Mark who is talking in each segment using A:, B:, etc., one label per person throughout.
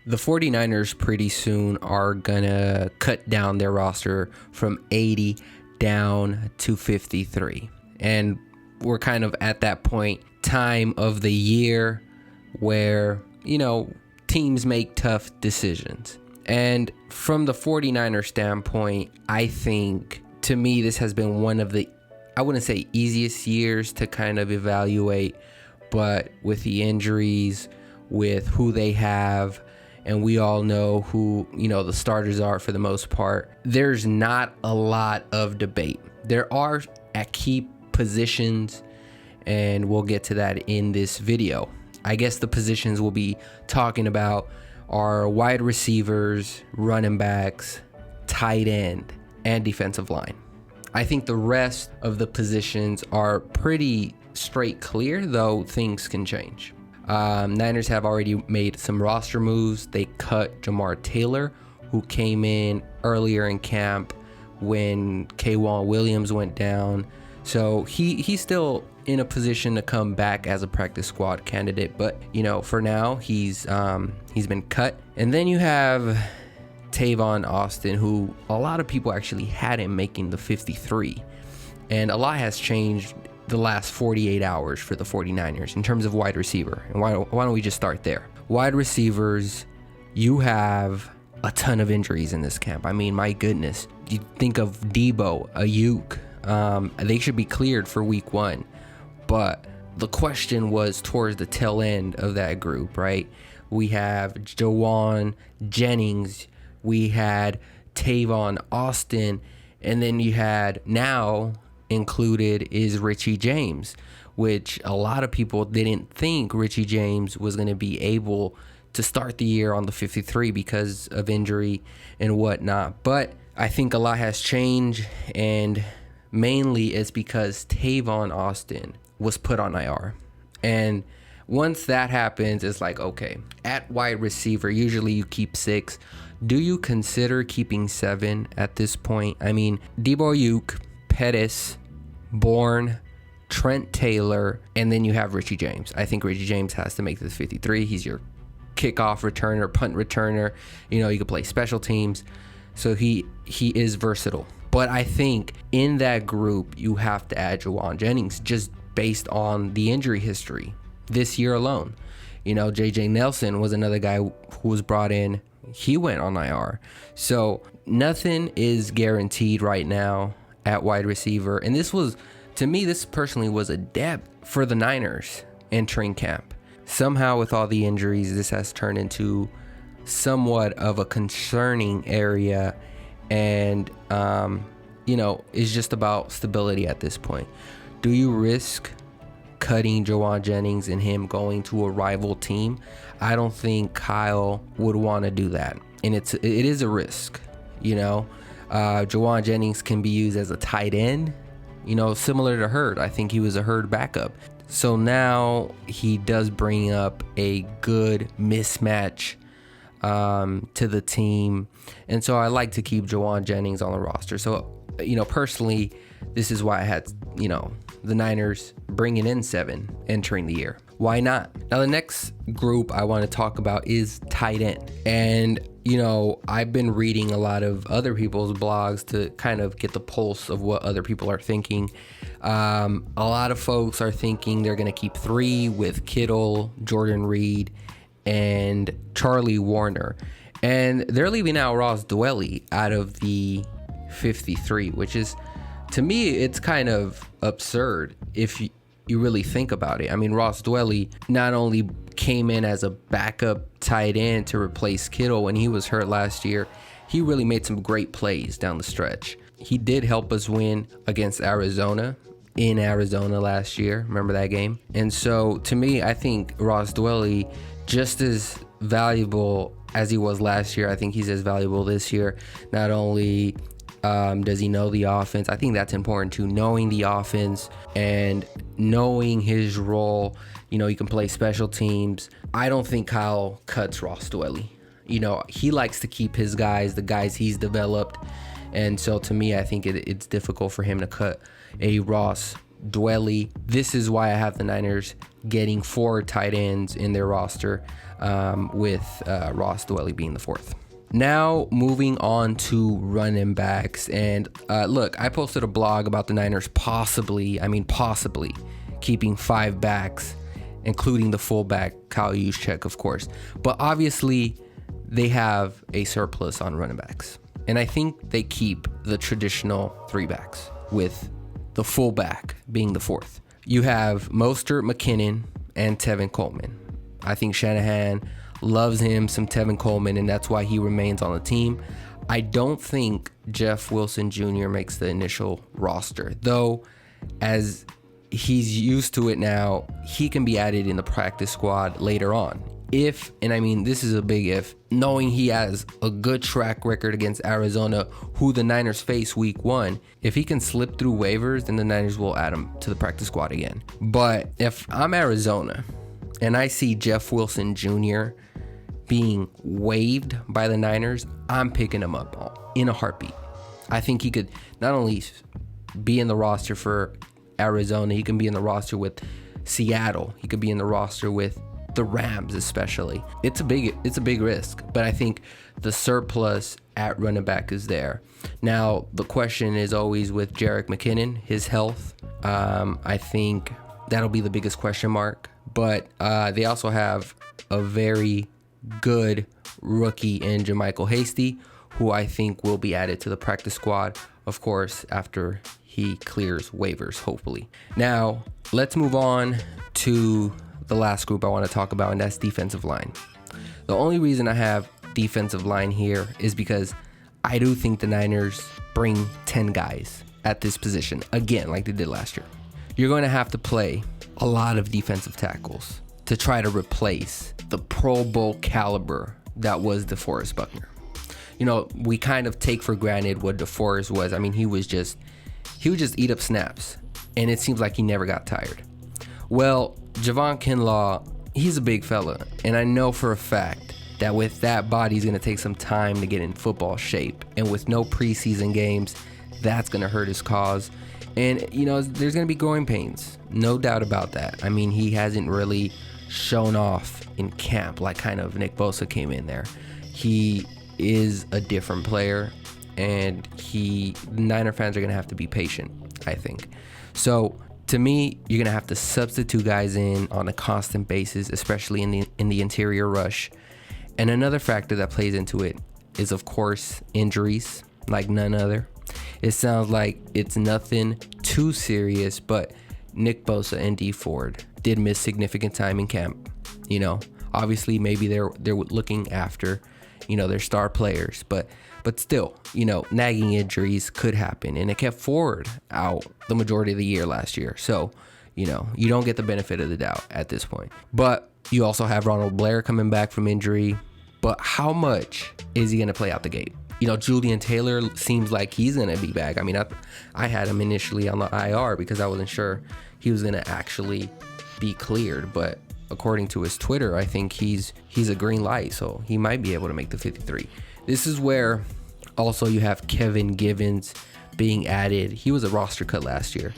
A: The 49ers pretty soon are going to cut down their roster from 80 down to 53. And we're kind of at that time of the year where, teams make tough decisions. And from the 49ers standpoint, I think, to me, this has been one of the, I wouldn't say easiest years to kind of evaluate, but with the injuries, with who they have, and we all know who, the starters are for the most part, there's not a lot of debate. There are at key positions, and we'll get to that in this video. I guess the positions we'll be talking about are wide receivers, running backs, tight end, and defensive line. I think the rest of the positions are pretty straight clear, though things can change. Niners have already made some roster moves. They cut Jamar Taylor, who came in earlier in camp when K'Wan Williams went down. So he's still in a position to come back as a practice squad candidate. But, for now, he's been cut. And then you have Tavon Austin, who a lot of people actually had him making the 53. And a lot has changed the last 48 hours for the 49ers in terms of wide receiver. And why don't we just start there? Wide receivers, you have a ton of injuries in this camp. I mean, my goodness. You think of Debo, Ayuk, they should be cleared for week 1. But the question was towards the tail end of that group, right? We have Jauan Jennings, we had Tavon Austin, and then you had now included is Richie James, which a lot of people didn't think Richie James was going to be able to start the year on the 53 because of injury and whatnot. But I think a lot has changed, and mainly it's because Tavon Austin was put on IR. And once that happens, it's like, okay, at wide receiver, usually you keep 6. Do you consider keeping 7 at this point? I mean, Debo, Ayuk, Pettis, Bourne, Trent Taylor, and then you have Richie James. I think Richie James has to make this 53. He's your kickoff returner, punt returner. You can play special teams. So he is versatile. But I think in that group, you have to add Jauan Jennings just based on the injury history this year alone. J.J. Nelson was another guy who was brought in. He went on IR. So nothing is guaranteed right now at wide receiver. And this personally was a depth for the Niners entering camp. Somehow with all the injuries, this has turned into somewhat of a concerning area. And, it's just about stability at this point. Do you risk cutting Jauan Jennings and him going to a rival team? I don't think Kyle would want to do that. And it is a risk, Jauan Jennings can be used as a tight end, similar to Hurd. I think he was a Hurd backup. So now he does bring up a good mismatch to the team. And so I like to keep Jauan Jennings on the roster. So, personally, this is why I had, the Niners bringing in 7 entering the year. Why not? Now, the next group I want to talk about is tight end. And, I've been reading a lot of other people's blogs to kind of get the pulse of what other people are thinking. A lot of folks are thinking they're going to keep 3 with Kittle, Jordan Reed, and Charlie Warner. And they're leaving out Ross Dwelley out of the 53, which is, to me, it's kind of absurd if you really think about it. I mean, Ross Dwelley not only came in as a backup tight end to replace Kittle when he was hurt last year, he really made some great plays down the stretch. He did help us win against Arizona in Arizona last year. Remember that game? And so, to me, I think Ross Dwelley, just as valuable as he was last year, I think he's as valuable this year. Not only does he know the offense, I think that's important too, knowing the offense and knowing his role. He can play special teams. I don't think Kyle cuts Ross Dwelley. He likes to keep his guys, the guys he's developed. And so to me, I think it's difficult for him to cut a Ross Dwelley. This is why I have the Niners getting 4 tight ends in their roster, with Ross Dwelly being the 4th. Now moving on to running backs, and look, I posted a blog about the Niners possibly keeping 5 backs, including the fullback Kyle Juszczyk, of course. But obviously they have a surplus on running backs, and I think they keep the traditional 3 backs, with the fullback being the 4th. You have Mostert, McKinnon, and Tevin Coleman. I think Shanahan loves him some Tevin Coleman, and that's why he remains on the team. I don't think Jeff Wilson Jr. makes the initial roster, though, as he's used to it now, he can be added in the practice squad later on. If, and I mean, this is a big if, knowing he has a good track record against Arizona, who the Niners face week 1, if he can slip through waivers, then the Niners will add him to the practice squad again. But if I'm Arizona and I see Jeff Wilson Jr. being waived by the Niners, I'm picking him up in a heartbeat. I think he could not only be in the roster for Arizona, he can be in the roster with Seattle. He could be in the roster with the Rams, especially. It's a big risk, but I think the surplus at running back is there. Now, the question is always with Jerick McKinnon, his health. I think that'll be the biggest question mark, but they also have a very good rookie in JaMycal Hasty, who I think will be added to the practice squad, of course, after he clears waivers, hopefully. Now, let's move on to the last group I want to talk about, and that's defensive line. The only reason I have defensive line here is because I do think the Niners bring 10 guys at this position, again, like they did last year. You're going to have to play a lot of defensive tackles to try to replace the Pro Bowl caliber that was DeForest Buckner. You know, we kind of take for granted what DeForest was. I mean, he would just eat up snaps, and it seems like he never got tired. Well, Javon Kinlaw, he's a big fella, and I know for a fact that with that body, he's going to take some time to get in football shape, and with no preseason games, that's going to hurt his cause. And, you know, there's going to be growing pains, no doubt about that. I mean, he hasn't really shown off in camp like kind of Nick Bosa came in there. He is a different player, and Niner fans are going to have to be patient, I think. So to me, you're going to have to substitute guys in on a constant basis, especially in the interior rush. And another factor that plays into it is, of course, injuries like none other. It sounds like it's nothing too serious, but Nick Bosa and Dee Ford did miss significant time in camp. You know, obviously maybe they're looking after, you know, their star players, but still, you know, nagging injuries could happen, and it kept Ford out the majority of the year last year. So, you know, you don't get the benefit of the doubt at this point. But you also have Ronald Blair coming back from injury, but how much is he going to play out the gate? You know, Julian Taylor seems like he's going to be back. I mean, I had him initially on the IR because I wasn't sure he was going to actually be cleared. But according to his Twitter, I think he's a green light, so he might be able to make the 53. This is where also you have Kevin Givens being added. He was a roster cut last year.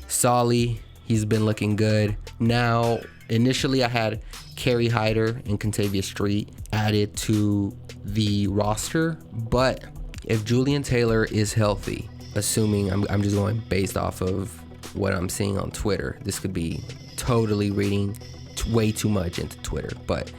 A: Solly, he's been looking good. Now, initially I had Kerry Hyder and Contavious Street added to the roster, but if Julian Taylor is healthy, assuming I'm just going based off of what I'm seeing on Twitter, this could be totally reading way too much into Twitter, but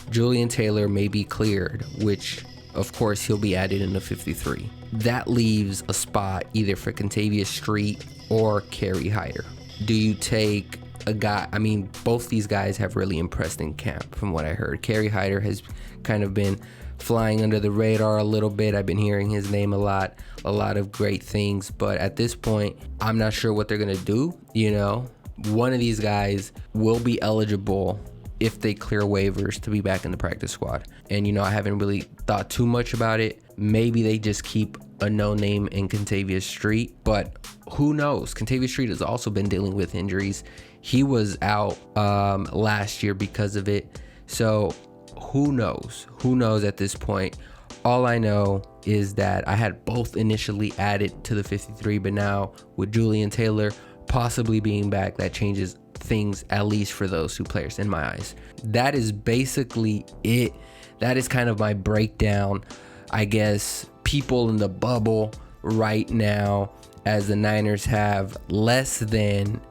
A: Julian Taylor may be cleared, which of course he'll be added in the 53. That leaves a spot either for Contavious Street or Kerry Hyder. Do you take a guy? I mean, both these guys have really impressed in camp from what I heard. Kerry Hyder has kind of been flying under the radar a little bit. I've been hearing his name a lot of great things, but at this point, I'm not sure what they're gonna do. You know, one of these guys will be eligible if they clear waivers to be back in the practice squad. And, you know, I haven't really thought too much about it. Maybe they just keep a no name in Contavious Street, but who knows? Contavious Street has also been dealing with injuries. He was out last year because of it. So who knows? Who knows at this point? All I know is that I had both initially added to the 53, but now with Julian Taylor possibly being back, that changes things, at least for those two players in my eyes. That is basically it. That is kind of my breakdown. I guess people in the bubble right now, as the Niners have less than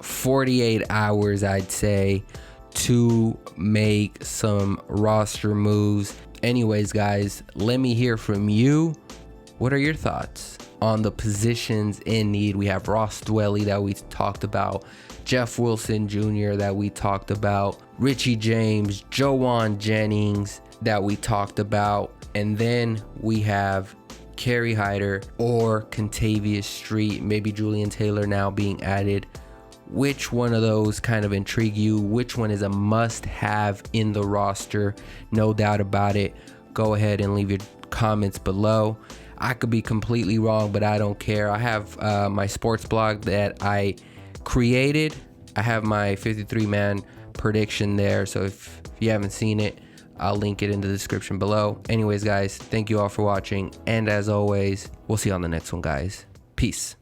A: 48 hours, I'd say, to make some roster moves. Anyways, guys, let me hear from you. What are your thoughts on the positions in need? We have Ross Dwelly that we talked about, Jeff Wilson Jr. that we talked about, Richie James, Joanne Jennings that we talked about, and then we have Kerry Hyder or Contavious Street, maybe Julian Taylor now being added. Which one of those kind of intrigue you? Which one is a must-have in the roster? No doubt about it. Go ahead and leave your comments below. I could be completely wrong, but I don't care. I have my sports blog that I created. I have my 53-man prediction there, so if you haven't seen it, I'll link it in the description below. Anyways, guys, thank you all for watching, and as always, we'll see you on the next one, guys. Peace.